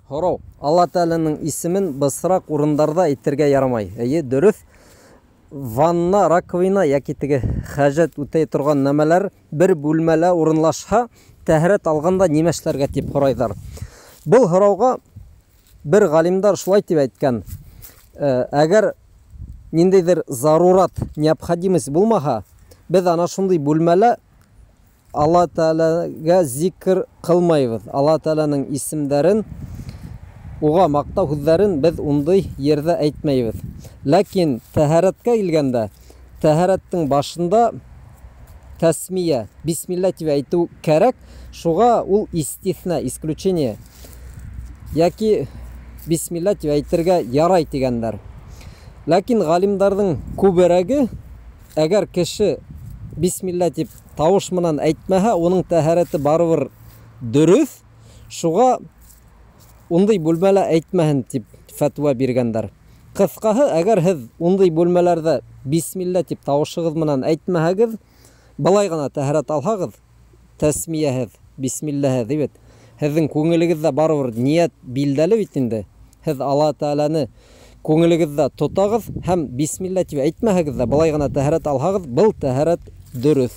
Һорау. Алла Тәаләнең исемен бысрак урындарда әйтергә ярамай. Әйе, дөрес. Ванна, раковина яки теге хәҗәт үтәй торган нәмәләр бер бүлмәлә урынлашһа, тәһарәт алганда нимә эшләргә дип һорайҙар. Был һорауга бер галимдар шулай дип әйткән. Әгәр ниндәйҙер зарурат, необходимость булмаһа, без ана шундый бүлмәлә Алла Тәаләгә зикр кылмайбыз. Алла Тәаләнең исемдәрен, уға мактау һүҙҙәрен без ундай ерҙә әйтмәйбез. Ләкин тәһарәткә килгәндә, тәһарәттең башында тәсмия, бисмилла дип әйтү кәрәк. Шуға ул истисна, исключение. Яки бисмилла дип әйтергә ярай дигәндәр. Ләкин галимдарның күберәге, әгәр кеше бисмилла дип тауыш менән әйтмәһә, уның тәһарәте барыбер дөрес. Шуға ундай бүлмәлә әйтмәһен дип фәтва биргәндәр. Кыскаһы, әгәр һеҙ ундай бүлмәләрҙә бисмилла дип тауышығыҙ менән әйтмәһәгеҙ, былай ғына тәһарәт алһағыҙ, тәсмияһеҙ, бисмиллаһеҙ, бит. Һеҙҙең күңелегеҙҙә барыбер ниәт билдәле бит инде. Һеҙ Алла Тәаләне күңелегеҙҙә тотағыҙ һәм бисмилла дип әйтмәһәгеҙ ҙә, былай ғына тәһарәт алһағыҙ, был тәһарәт дөрөҫ.